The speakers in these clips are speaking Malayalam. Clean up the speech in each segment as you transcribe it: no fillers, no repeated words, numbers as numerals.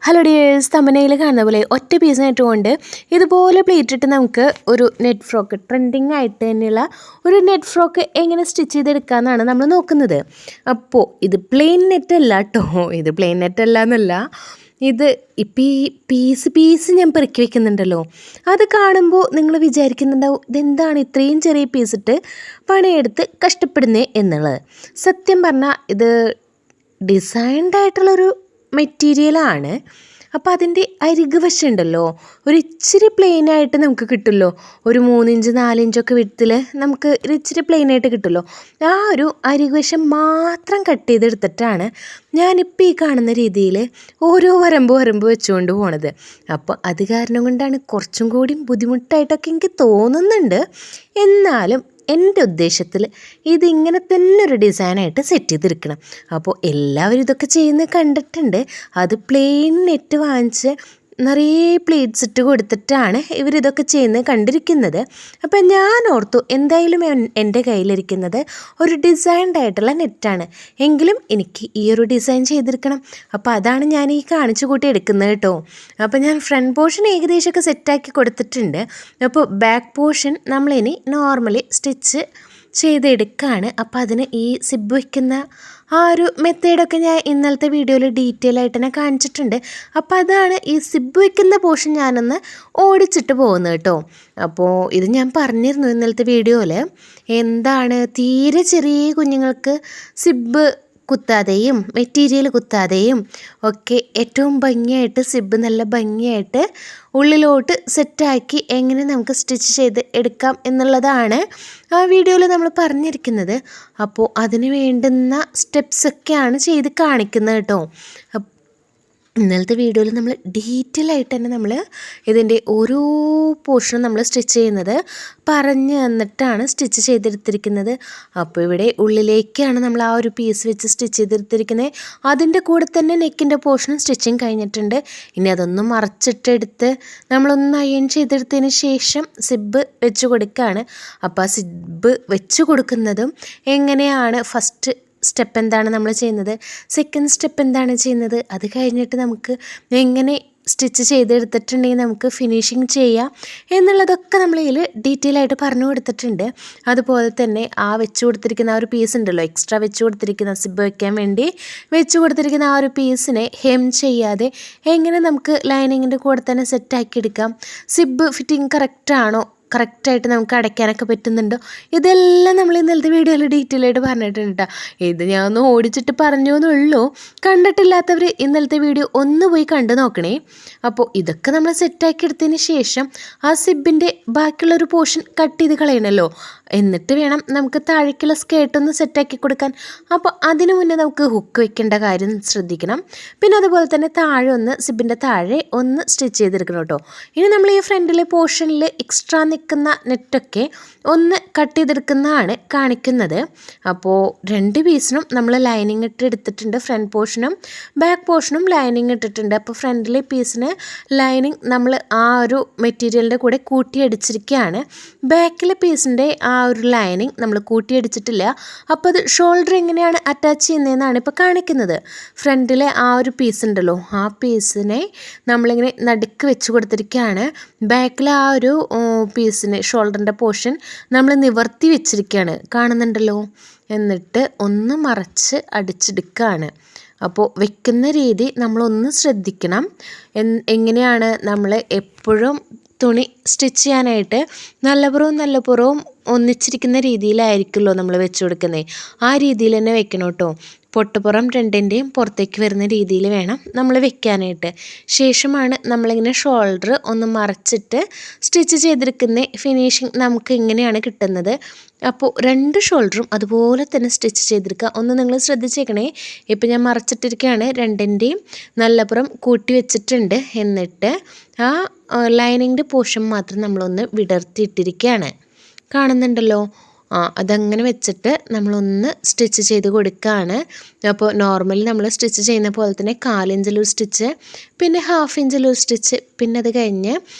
ഹലോ ഡിയേഴ്സ്, തമ്പനയിൽ കാണുന്ന പോലെ ഒറ്റ പീസിനായിട്ട് കൊണ്ട് ഇതുപോലെ പ്ലേറ്റ് ഇട്ട് നമുക്ക് ഒരു നെറ്റ് ഫ്രോക്ക് ട്രെൻഡിങ് ആയിട്ട് തന്നെയുള്ള ഒരു നെറ്റ് ഫ്രോക്ക് എങ്ങനെ സ്റ്റിച്ച് ചെയ്തെടുക്കാമെന്നാണ് നമ്മൾ നോക്കുന്നത്. അപ്പോൾ ഇത് പ്ലെയിൻ നെറ്റ് അല്ല കേട്ടോ, ഇത് പ്ലെയിൻ നെറ്റ് അല്ല എന്നല്ല, ഇത് ഇപ്പം ഈ പീസ് ഞാൻ പെറുക്കി വെക്കുന്നുണ്ടല്ലോ, അത് കാണുമ്പോൾ നിങ്ങൾ വിചാരിക്കുന്നുണ്ടാവും ഇതെന്താണ് ഇത്രയും ചെറിയ പീസിട്ട് പണിയെടുത്ത് കഷ്ടപ്പെടുന്നേ എന്നുള്ളത്. സത്യം പറഞ്ഞാൽ ഇത് ഡിസൈൻഡ് ആയിട്ടുള്ളൊരു മെറ്റീരിയലാണ്. അപ്പോൾ അതിൻ്റെ അരികു വശം ഉണ്ടല്ലോ, ഒരു ഇച്ചിരി പ്ലെയിനായിട്ട് നമുക്ക് കിട്ടുമല്ലോ, ഒരു 3 ഇഞ്ച് 4 ഇഞ്ചൊക്കെ വിടത്തിൽ നമുക്ക് ഒരു ഇച്ചിരി പ്ലെയിനായിട്ട് കിട്ടുമല്ലോ. ആ ഒരു അരികുവശം മാത്രം കട്ട് ചെയ്തെടുത്തിട്ടാണ് ഞാനിപ്പോൾ ഈ കാണുന്ന രീതിയിൽ ഓരോ വരമ്പ് വെച്ചുകൊണ്ട് പോണത്. അപ്പോൾ അത് കാരണം കൊണ്ടാണ് കുറച്ചും കൂടി ബുദ്ധിമുട്ടായിട്ടൊക്കെ എനിക്ക് തോന്നുന്നുണ്ട്. എന്നാലും എൻ്റെ ഉദ്ദേശത്തിൽ ഇതിങ്ങനെ തന്നെ ഒരു ഡിസൈനായിട്ട് സെറ്റ് ചെയ്തെടുക്കണം. അപ്പോൾ എല്ലാവരും ഇതൊക്കെ ചെയ്യുന്നത് കണ്ടിട്ടുണ്ട്. അത് പ്ലെയിൻ നെറ്റ് വാങ്ങിച്ച് നിറയെ പ്ലേറ്റ്സ് ഇട്ട് കൊടുത്തിട്ടാണ് ഇവരിതൊക്കെ ചെയ്യുന്നത് കണ്ടിരിക്കുന്നത്. അപ്പം ഞാൻ ഓർത്തു എന്തായാലും എൻ്റെ കയ്യിലിരിക്കുന്നത് ഒരു ഡിസൈൻഡ് ആയിട്ടുള്ള നെറ്റാണ്, എങ്കിലും എനിക്ക് ഈ ഒരു ഡിസൈൻ ചെയ്തെടുക്കണം. അപ്പോൾ അതാണ് ഞാൻ ഈ കാണിച്ചു കൂട്ടി എടുക്കുന്നത് കേട്ടോ. അപ്പോൾ ഞാൻ ഫ്രണ്ട് പോർഷൻ ഏകദേശമൊക്കെ സെറ്റാക്കി കൊടുത്തിട്ടുണ്ട്. അപ്പോൾ ബാക്ക് പോർഷൻ നമ്മളിനി നോർമലി സ്റ്റിച്ച് ചെയ്തെടുക്കുകയാണ്. അപ്പോൾ അതിന് ഈ സിബ് വയ്ക്കുന്ന ആ ഒരു മെത്തേഡൊക്കെ ഞാൻ ഇന്നലത്തെ വീഡിയോയിൽ ഡീറ്റെയിൽ ആയിട്ട് തന്നെ കാണിച്ചിട്ടുണ്ട്. അപ്പോൾ അതാണ് ഈ സിബ് വയ്ക്കുന്ന പോർഷൻ ഞാനൊന്ന് ഓടിച്ചിട്ട് പോകുന്നത് കേട്ടോ. അപ്പോൾ ഇത് ഞാൻ പറഞ്ഞിരുന്നു ഇന്നലത്തെ വീഡിയോയിൽ, എന്താണ് തീരെ ചെറിയ കുഞ്ഞുങ്ങൾക്ക് സിബ് കുത്താതെയും മെറ്റീരിയൽ കുത്താതെയും ഒക്കെ ഏറ്റവും ഭംഗിയായിട്ട് സിബ് നല്ല ഭംഗിയായിട്ട് ഉള്ളിലോട്ട് സെറ്റാക്കി എങ്ങനെ നമുക്ക് സ്റ്റിച്ച് ചെയ്ത് എടുക്കാം എന്നുള്ളതാണ് ആ വീഡിയോയിൽ നമ്മൾ പറഞ്ഞിരിക്കുന്നത്. അപ്പോൾ അതിന് വേണ്ടുന്ന സ്റ്റെപ്സൊക്കെയാണ് ചെയ്ത് കാണിക്കുന്നത് കേട്ടോ. ഇന്നലത്തെ വീഡിയോയിൽ നമ്മൾ ഡീറ്റെയിൽ ആയിട്ട് തന്നെ നമ്മൾ ഇതിൻ്റെ ഓരോ പോർഷനും നമ്മൾ സ്റ്റിച്ച് ചെയ്യുന്നത് പറഞ്ഞു തന്നിട്ടാണ് സ്റ്റിച്ച് ചെയ്തെടുത്തിരിക്കുന്നത്. അപ്പോൾ ഇവിടെ ഉള്ളിലേക്കാണ് നമ്മൾ ആ ഒരു പീസ് വെച്ച് സ്റ്റിച്ച് ചെയ്തെടുത്തിരിക്കുന്നത്. അതിൻ്റെ കൂടെ തന്നെ നെക്കിൻ്റെ പോർഷനും സ്റ്റിച്ചിങ് കഴിഞ്ഞിട്ടുണ്ട്. ഇനി അതൊന്നും മറച്ചിട്ടെടുത്ത് നമ്മളൊന്ന് അയൺ ചെയ്തെടുത്തതിന് ശേഷം സിബ് വെച്ച് കൊടുക്കുകയാണ്. അപ്പോൾ ആ സിബ് വെച്ച് കൊടുക്കുന്നതും എങ്ങനെയാണ്, ഫസ്റ്റ് സ്റ്റെപ്പ് എന്താണ് നമ്മൾ ചെയ്യുന്നത്, സെക്കൻഡ് സ്റ്റെപ്പ് എന്താണ് ചെയ്യുന്നത്, അത് കഴിഞ്ഞിട്ട് നമുക്ക് എങ്ങനെ സ്റ്റിച്ച് ചെയ്തെടുത്തിട്ടുണ്ടെങ്കിൽ നമുക്ക് ഫിനിഷിങ് ചെയ്യാം എന്നുള്ളതൊക്കെ നമ്മളിതിൽ ഡീറ്റെയിൽ ആയിട്ട് പറഞ്ഞു കൊടുത്തിട്ടുണ്ട്. അതുപോലെ തന്നെ ആ വെച്ച് കൊടുത്തിരിക്കുന്ന ആ ഒരു പീസ് ഉണ്ടല്ലോ, എക്സ്ട്രാ വെച്ച് കൊടുത്തിരിക്കുന്ന സിബ് വയ്ക്കാൻ വേണ്ടി വെച്ച് കൊടുത്തിരിക്കുന്ന ആ ഒരു പീസിനെ ഹെം ചെയ്യാതെ എങ്ങനെ നമുക്ക് ലൈനിങ്ങിൻ്റെ കൂടെ തന്നെ സെറ്റാക്കി എടുക്കാം, സിബ് ഫിറ്റിംഗ് കറക്റ്റാണോ, കറക്റ്റായിട്ട് നമുക്ക് അടയ്ക്കാനൊക്കെ പറ്റുന്നുണ്ടോ, ഇതെല്ലാം നമ്മൾ ഇന്നലത്തെ വീഡിയോയിൽ ഡീറ്റെയിൽ ആയിട്ട് പറഞ്ഞിട്ടുണ്ട് കേട്ടോ. ഇത് ഞാൻ ഒന്ന് ഓടിച്ചിട്ട് പറഞ്ഞു എന്നുള്ളൂ. കണ്ടിട്ടില്ലാത്തവർ ഇന്നലത്തെ വീഡിയോ ഒന്ന് പോയി കണ്ടു നോക്കണേ. അപ്പോൾ ഇതൊക്കെ നമ്മൾ സെറ്റാക്കി എടുത്തതിന് ശേഷം ആ സിബിൻ്റെ ബാക്കിയുള്ളൊരു പോർഷൻ കട്ട് ചെയ്ത് കളയണമല്ലോ, എന്നിട്ട് വേണം നമുക്ക് താഴേക്കുള്ള സ്കേർട്ടൊന്ന് സെറ്റാക്കി കൊടുക്കാൻ. അപ്പോൾ അതിനു മുന്നേ നമുക്ക് ഹുക്ക് വെക്കേണ്ട കാര്യം ശ്രദ്ധിക്കണം. പിന്നെ അതുപോലെ തന്നെ താഴെ ഒന്ന് സിബിൻ്റെ താഴെ ഒന്ന് സ്റ്റിച്ച് ചെയ്തെടുക്കണം കേട്ടോ. ഇനി നമ്മൾ ഈ ഫ്രണ്ടിലെ പോർഷനിൽ എക്സ്ട്രാ നിൽക്കുന്ന നെറ്റൊക്കെ ഒന്ന് കട്ട് ചെയ്തെടുക്കുന്നതാണ് കാണിക്കുന്നത്. അപ്പോൾ രണ്ട് പീസിനും നമ്മൾ ലൈനിങ് ഇട്ട് എടുത്തിട്ടുണ്ട്. ഫ്രണ്ട് പോർഷനും ബാക്ക് പോർഷനും ലൈനിങ് ഇട്ടിട്ടുണ്ട്. അപ്പോൾ ഫ്രണ്ടിലെ പീസിന് ലൈനിങ് നമ്മൾ ആ ഒരു മെറ്റീരിയലിൻ്റെ കൂടെ കൂട്ടിയടിച്ചിരിക്കുകയാണ്. ബാക്കിലെ പീസിൻ്റെ ആ ഒരു ലൈനിങ് നമ്മൾ കൂട്ടിയടിച്ചിട്ടില്ല. അപ്പോൾ അത് ഷോൾഡർ എങ്ങനെയാണ് അറ്റാച്ച് ചെയ്യുന്നതെന്നാണ് ഇപ്പോൾ കാണിക്കുന്നത്. ഫ്രണ്ടിലെ ആ ഒരു പീസ് ഉണ്ടല്ലോ, ആ പീസിനെ നമ്മളിങ്ങനെ നടുക്ക് വെച്ച് കൊടുത്തിരിക്കുകയാണ്. ബാക്കിലെ ആ ഒരു പീസിന് ഷോൾഡറിൻ്റെ പോർഷൻ നമ്മൾ നിവർത്തി വെച്ചിരിക്കുകയാണ്, കാണുന്നുണ്ടല്ലോ. എന്നിട്ട് ഒന്ന് മറച്ച് അടിച്ചെടുക്കുകയാണ്. അപ്പോൾ വെക്കുന്ന രീതി നമ്മളൊന്ന് ശ്രദ്ധിക്കണം. എങ്ങനെയാണ് നമ്മൾ എപ്പോഴും തുണി സ്റ്റിച്ച് ചെയ്യാനായിട്ട് നല്ലപുറവും ഒന്നിച്ചിരിക്കുന്ന രീതിയിലായിരിക്കുമല്ലോ നമ്മൾ വെച്ച് കൊടുക്കുന്നത്. ആ രീതിയിൽ തന്നെ വെക്കണം കേട്ടോ. പൊട്ടുപുറം രണ്ടിൻ്റെയും പുറത്തേക്ക് വരുന്ന രീതിയിൽ വേണം നമ്മൾ വെക്കാനായിട്ട്. ശേഷമാണ് നമ്മളിങ്ങനെ ഷോൾഡർ ഒന്ന് മറച്ചിട്ട് സ്റ്റിച്ച് ചെയ്തെടുക്കുന്ന ഫിനിഷിങ് നമുക്ക് ഇങ്ങനെയാണ് കിട്ടുന്നത്. അപ്പോൾ രണ്ട് ഷോൾഡറും അതുപോലെ തന്നെ സ്റ്റിച്ച് ചെയ്തെടുക്കുക. ഒന്ന് നിങ്ങൾ ശ്രദ്ധിച്ചേക്കണേ. ഇപ്പോൾ ഞാൻ മറച്ചിട്ടിരിക്കുകയാണ്, രണ്ടിൻ്റെയും നല്ലപുറം കൂട്ടി വെച്ചിട്ടുണ്ട്. എന്നിട്ട് ആ ലൈനിങ്ങിൻ്റെ പോർഷൻ മാത്രം നമ്മളൊന്ന് വിടർത്തിയിട്ടിരിക്കുകയാണ്, കാണുന്നുണ്ടല്ലോ. അതങ്ങനെ വെച്ചിട്ട് നമ്മളൊന്ന് സ്റ്റിച്ച് ചെയ്ത് കൊടുക്കുകയാണ്. അപ്പോൾ നോർമലി നമ്മൾ സ്റ്റിച്ച് ചെയ്യുന്ന പോലെ തന്നെ 1/4 ഇഞ്ചിലൊരു സ്റ്റിച്ച്, പിന്നെ 1/2 ഇഞ്ചിലൊരു സ്റ്റിച്ച്, പിന്നെ അത് കഴിഞ്ഞ്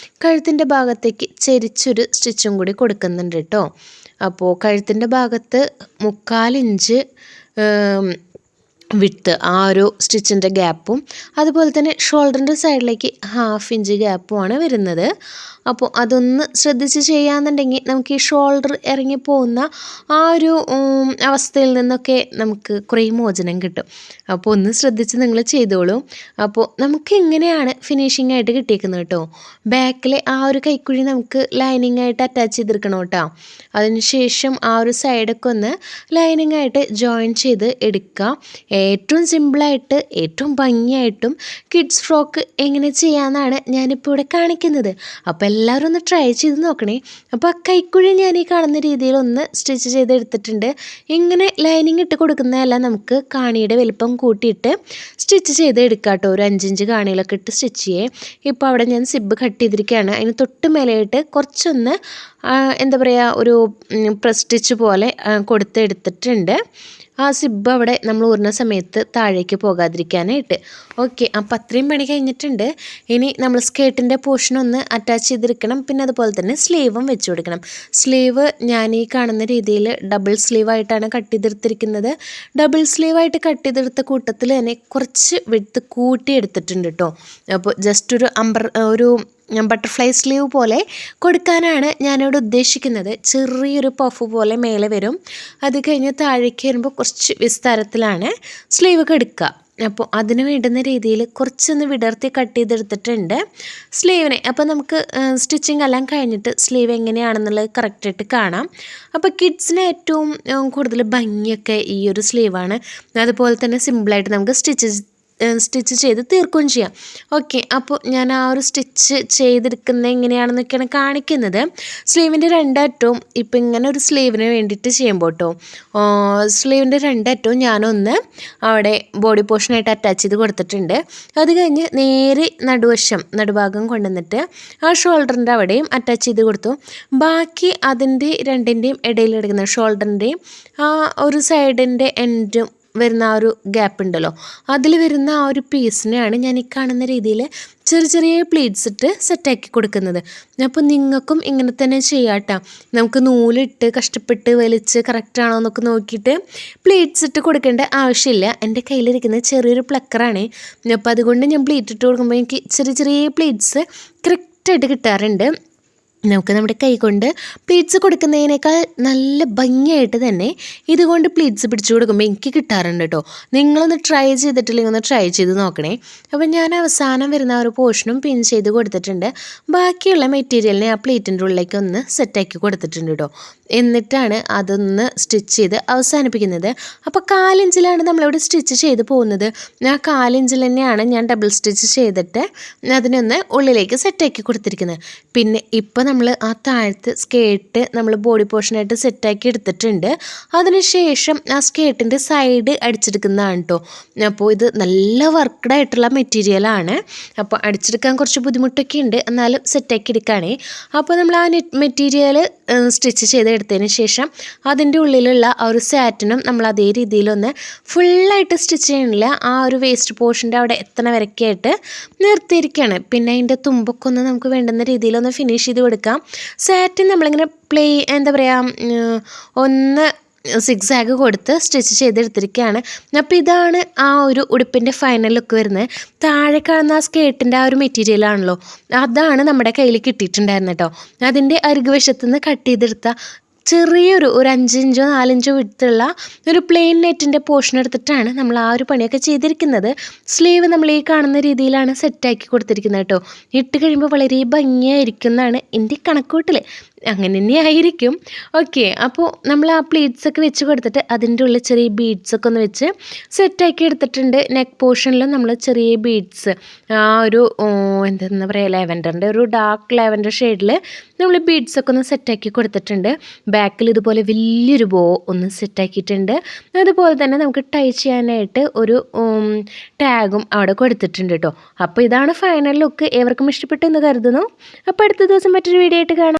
കഴുത്തിൻ്റെ ഭാഗത്തേക്ക് ചെരിച്ചൊരു സ്റ്റിച്ചും കൂടി കൊടുക്കുന്നുണ്ട് കേട്ടോ. അപ്പോൾ കഴുത്തിൻ്റെ ഭാഗത്ത് 3/4 ഇഞ്ച് വിട്ത്ത് ആ ഒരു സ്റ്റിച്ചിൻ്റെ ഗ്യാപ്പും അതുപോലെ തന്നെ ഷോൾഡറിൻ്റെ സൈഡിലേക്ക് 1/2 ഇഞ്ച് ഗ്യാപ്പുമാണ് വരുന്നത്. അപ്പോൾ അതൊന്ന് ശ്രദ്ധിച്ച് ചെയ്യാന്നുണ്ടെങ്കിൽ നമുക്ക് ഈ ഷോൾഡർ ഇറങ്ങിപ്പോകുന്ന ആ ഒരു അവസ്ഥയിൽ നിന്നൊക്കെ നമുക്ക് കുറേ മോചനം കിട്ടും. അപ്പോൾ ഒന്ന് ശ്രദ്ധിച്ച് നിങ്ങൾ ചെയ്തോളൂ. അപ്പോൾ നമുക്ക് ഇങ്ങനെയാണ് ഫിനിഷിംഗ് ആയിട്ട് കിട്ടിയേക്കുന്നത് കേട്ടോ. ബാക്കിലെ ആ ഒരു കൈക്കുഴി നമുക്ക് ലൈനിങ് ആയിട്ട് അറ്റാച്ച് ചെയ്തെടുക്കണം കേട്ടോ. അതിനുശേഷം ആ ഒരു സൈഡൊക്കെ ഒന്ന് ലൈനിങ് ആയിട്ട് ജോയിൻ ചെയ്ത് എടുക്കുക. ഏറ്റവും സിമ്പിളായിട്ട് ഏറ്റവും ഭംഗിയായിട്ടും കിഡ്സ് ഫ്രോക്ക് എങ്ങനെ ചെയ്യാമെന്നാണ് ഞാനിപ്പോൾ ഇവിടെ കാണിക്കുന്നത്. അപ്പോൾ എല്ലാവരും ഒന്ന് ട്രൈ ചെയ്ത് നോക്കണേ. അപ്പോൾ ആ കൈക്കുഴി ഞാൻ ഈ കാണുന്ന രീതിയിൽ ഒന്ന് സ്റ്റിച്ച് ചെയ്തെടുത്തിട്ടുണ്ട്. ഇങ്ങനെ ലൈനിങ് ഇട്ട് കൊടുക്കുന്നതെല്ലാം നമുക്ക് കാണിയുടെ വലിപ്പം കൂട്ടിയിട്ട് സ്റ്റിച്ച് ചെയ്ത് എടുക്കാം കേട്ടോ. ഒരു 5 ഇഞ്ച് കാണികളൊക്കെ ഇട്ട് സ്റ്റിച്ച് ചെയ്യേ. ഇപ്പോൾ അവിടെ ഞാൻ സിബ് കട്ട് ചെയ്തിരിക്കുകയാണ്. അതിന് തൊട്ട് മേലെയായിട്ട് കുറച്ചൊന്ന് എന്താ പറയുക ഒരു പ്രസ് സ്റ്റിച്ച് പോലെ കൊടുത്തെടുത്തിട്ടുണ്ട്. ആ സിബ് അവിടെ നമ്മൾ ഊരുന്ന സമയത്ത് താഴേക്ക് പോകാതിരിക്കാനായിട്ട്. ഓക്കെ, അപ്പോൾ അത്രയും പണി കഴിഞ്ഞിട്ടുണ്ട്. ഇനി നമ്മൾ സ്കേർട്ടിൻ്റെ പോർഷൻ ഒന്ന് അറ്റാച്ച് ചെയ്തെടുക്കണം. പിന്നെ അതുപോലെ തന്നെ സ്ലീവും വെച്ച് കൊടുക്കണം. സ്ലീവ് ഞാൻ ഈ കാണുന്ന രീതിയിൽ ഡബിൾ സ്ലീവായിട്ടാണ് കട്ട് ചെയ്തെടുത്തിരിക്കുന്നത്. ഡബിൾ സ്ലീവായിട്ട് കട്ട് ചെയ്തെടുത്ത കൂട്ടത്തിൽ തന്നെ കുറച്ച് വിഡ്ത്ത് കൂട്ടി എടുത്തിട്ടുണ്ട് കേട്ടോ. അപ്പോൾ ജസ്റ്റ് ഒരു ബട്ടർഫ്ലൈ സ്ലീവ് പോലെ കൊടുക്കാനാണ് ഞാനിവിടെ ഉദ്ദേശിക്കുന്നത്. ചെറിയൊരു പഫ് പോലെ മേലെ വരും. അത് കഴിഞ്ഞ് താഴേക്ക് വരുമ്പോൾ കുറച്ച് വിസ്താരത്തിലാണ് സ്ലീവ് എടുക്കുക. അപ്പോൾ അതിന് വേണ്ടുന്ന രീതിയിൽ കുറച്ചൊന്ന് വിടർത്തി കട്ട് ചെയ്തെടുത്തിട്ടുണ്ട് സ്ലീവിനെ. അപ്പോൾ നമുക്ക് സ്റ്റിച്ചിങ് എല്ലാം കഴിഞ്ഞിട്ട് സ്ലീവ് എങ്ങനെയാണെന്നുള്ളത് കറക്റ്റായിട്ട് കാണാം. അപ്പോൾ കിഡ്സിന് ഏറ്റവും കൂടുതൽ ഭംഗിയൊക്കെ ഈ ഒരു സ്ലീവാണ്. അതുപോലെ തന്നെ സിമ്പിളായിട്ട് നമുക്ക് സ്റ്റിച്ച് ചെയ്ത് തീർക്കുകയും ചെയ്യാം. ഓക്കെ, അപ്പോൾ ഞാൻ ആ ഒരു സ്റ്റിച്ച് ചെയ്തെടുക്കുന്നത് എങ്ങനെയാണെന്നൊക്കെയാണ് കാണിക്കുന്നത്. സ്ലീവിൻ്റെ രണ്ടറ്റവും ഇപ്പം ഇങ്ങനെ ഒരു സ്ലീവിന് വേണ്ടിയിട്ട് ചെയ്യുമ്പോൾ കേട്ടോ, സ്ലീവിൻ്റെ രണ്ടറ്റവും ഞാനൊന്ന് അവിടെ ബോഡി പോർഷനായിട്ട് അറ്റാച്ച് ചെയ്ത് കൊടുത്തിട്ടുണ്ട്. അത് കഴിഞ്ഞ് നേരെ നടുഭാഗം കൊണ്ടുവന്നിട്ട് ആ ഷോൾഡറിൻ്റെ അവിടെയും അറ്റാച്ച് ചെയ്ത് കൊടുത്തു. ബാക്കി അതിൻ്റെ രണ്ടിൻ്റെയും ഇടയിലെടുക്കുന്ന ഷോൾഡറിൻ്റെയും ആ ഒരു സൈഡിൻ്റെ എൻഡും വരുന്ന ആ ഒരു ഗ്യാപ്പ് ഉണ്ടല്ലോ, അതിൽ വരുന്ന ആ ഒരു പീസിനെയാണ് ഞാൻ ഈ കാണുന്ന രീതിയിൽ ചെറിയ പ്ലീറ്റ്സ് ഇട്ട് സെറ്റാക്കി കൊടുക്കുന്നത്. അപ്പോൾ നിങ്ങൾക്കും ഇങ്ങനെ തന്നെ ചെയ്യാട്ടോ. നമുക്ക് നൂലിട്ട് കഷ്ടപ്പെട്ട് വലിച്ച് കറക്റ്റാണോ എന്നൊക്കെ നോക്കിയിട്ട് പ്ലീറ്റ്സ് ഇട്ട് കൊടുക്കേണ്ട ആവശ്യമില്ല. എൻ്റെ കയ്യിലിരിക്കുന്ന ചെറിയൊരു പ്ലക്കറാണ്. അപ്പോൾ അതുകൊണ്ട് ഞാൻ പ്ലീറ്റ് ഇട്ട് കൊടുക്കുമ്പോൾ എനിക്ക് ചെറിയ പ്ലീറ്റ്സ് കറക്റ്റായിട്ട് കിട്ടാറുണ്ട്. നമുക്ക് നമ്മുടെ കൈ കൊണ്ട് പ്ലീറ്റ്സ് കൊടുക്കുന്നതിനേക്കാൾ നല്ല ഭംഗിയായിട്ട് തന്നെ ഇതുകൊണ്ട് പ്ലീറ്റ്സ് പിടിച്ചു കൊടുക്കുമ്പോൾ എനിക്ക് കിട്ടാറുണ്ട് കേട്ടോ. നിങ്ങളൊന്ന് ട്രൈ ചെയ്തിട്ടില്ലെങ്കിൽ ഒന്ന് ട്രൈ ചെയ്ത് നോക്കണേ. അപ്പോൾ ഞാൻ അവസാനം വരുന്ന ആ ഒരു പോർഷനും പിൻ ചെയ്ത് കൊടുത്തിട്ടുണ്ട്. ബാക്കിയുള്ള മെറ്റീരിയലിനെ ആ പ്ലീറ്റിൻ്റെ ഉള്ളിലേക്ക് ഒന്ന് സെറ്റാക്കി കൊടുത്തിട്ടുണ്ട് കേട്ടോ. എന്നിട്ടാണ് അതൊന്ന് സ്റ്റിച്ച് ചെയ്ത് അവസാനിപ്പിക്കുന്നത്. അപ്പോൾ 1/4 ഇഞ്ചിലാണ് നമ്മളിവിടെ സ്റ്റിച്ച് ചെയ്ത് പോകുന്നത്. ആ 1/4 ഇഞ്ചിൽ തന്നെയാണ് ഞാൻ ഡബിൾ സ്റ്റിച്ച് ചെയ്തിട്ട് അതിനൊന്ന് ഉള്ളിലേക്ക് സെറ്റാക്കി കൊടുത്തിരിക്കുന്നത്. പിന്നെ ഇപ്പോൾ നമ്മൾ ആ താഴത്ത് സ്കേർട്ട് നമ്മൾ ബോഡി പോർഷനായിട്ട് സെറ്റാക്കി എടുത്തിട്ടുണ്ട്. അതിനുശേഷം ആ സ്കേർട്ടിൻ്റെ സൈഡ് അടിച്ചെടുക്കുന്നതാണ് കേട്ടോ. അപ്പോൾ ഇത് നല്ല വർക്ക്ഡ് ആയിട്ടുള്ള മെറ്റീരിയലാണ്. അപ്പോൾ അടിച്ചെടുക്കാൻ കുറച്ച് ബുദ്ധിമുട്ടൊക്കെ ഉണ്ട്, എന്നാലും സെറ്റാക്കി എടുക്കുകയാണേ. അപ്പോൾ നമ്മൾ ആ മെറ്റീരിയൽ സ്റ്റിച്ച് ചെയ്തെടുത്തതിന് ശേഷം അതിൻ്റെ ഉള്ളിലുള്ള ആ ഒരു സാറ്റിനും നമ്മൾ അതേ രീതിയിലൊന്ന് ഫുള്ളായിട്ട് സ്റ്റിച്ച് ചെയ്യണില്ല. ആ ഒരു വേസ്റ്റ് പോർഷൻ്റെ അവിടെ എത്തണ വരയ്ക്കായിട്ട് നിർത്തിയിരിക്കുകയാണ്. പിന്നെ അതിൻ്റെ തുമ്പൊക്കെ ഒന്ന് നമുക്ക് വേണ്ടുന്ന രീതിയിലൊന്ന് ഫിനിഷ് ചെയ്ത് കൊടുക്കാം. സാറ്റിൻ നമ്മളിങ്ങനെ എന്താ പറയുക ഒന്ന് സിക്സാഗ് കൊടുത്ത് സ്റ്റിച്ച് ചെയ്തെടുത്തിരിക്കുകയാണ്. അപ്പോൾ ഇതാണ് ആ ഒരു ഉടുപ്പിൻ്റെ ഫൈനൽ ലുക്ക് വരുന്നത്. താഴെ കാണുന്ന ആ സ്കേർട്ടിൻ്റെ ആ ഒരു മെറ്റീരിയലാണല്ലോ, അതാണ് നമ്മുടെ കയ്യിൽ കിട്ടിയിട്ടുണ്ടായിരുന്നത് കേട്ടോ. അതിൻ്റെ അരികുവശത്തു നിന്ന് കട്ട് ചെയ്തെടുത്ത ചെറിയൊരു 5 ഇഞ്ചോ 4 ഇഞ്ചോ വിടുത്തുള്ള ഒരു പ്ലെയിൻ നെറ്റിൻ്റെ പോർഷൻ എടുത്തിട്ടാണ് നമ്മൾ ആ ഒരു പണിയൊക്കെ ചെയ്തിരിക്കുന്നത്. സ്ലീവ് നമ്മൾ ഈ കാണുന്ന രീതിയിലാണ് സെറ്റാക്കി കൊടുത്തിരിക്കുന്നത് കേട്ടോ. ഇട്ട് കഴിയുമ്പോൾ വളരെ ഭംഗിയായിരിക്കും എന്നാണ് എൻ്റെ കണക്കൂട്ടൽ. അങ്ങനെ തന്നെ ആയിരിക്കും. ഓക്കെ, അപ്പോൾ നമ്മൾ ആ പ്ലീറ്റ്സൊക്കെ വെച്ച് കൊടുത്തിട്ട് അതിൻ്റെ ഉള്ളിൽ ചെറിയ ബീഡ്സൊക്കെ ഒന്ന് വെച്ച് സെറ്റാക്കി എടുത്തിട്ടുണ്ട്. നെക്ക് പോർഷനിലും നമ്മൾ ചെറിയ ബീഡ്സ് ആ ഒരു എന്താ പറയുക ലാവൻഡറിൻ്റെ ഒരു ഡാർക്ക് ലാവൻഡർ ഷെയ്ഡിൽ നമ്മൾ ബീഡ്സൊക്കെ ഒന്ന് സെറ്റാക്കി കൊടുത്തിട്ടുണ്ട്. ബാക്കിൽ ഇതുപോലെ വലിയൊരു ബോ ഒന്ന് സെറ്റാക്കിയിട്ടുണ്ട്. അതുപോലെ തന്നെ നമുക്ക് ടൈ ചെയ്യാനായിട്ട് ഒരു ടാഗും അവിടെ കൊടുത്തിട്ടുണ്ട് കേട്ടോ. അപ്പോൾ ഇതാണ് ഫൈനൽ ലുക്ക്. ഏവർക്കും ഇഷ്ടപ്പെട്ടെന്ന് കരുതുന്നു. അപ്പോൾ അടുത്ത ദിവസം മറ്റൊരു വീഡിയോ ആയിട്ട് കാണാം.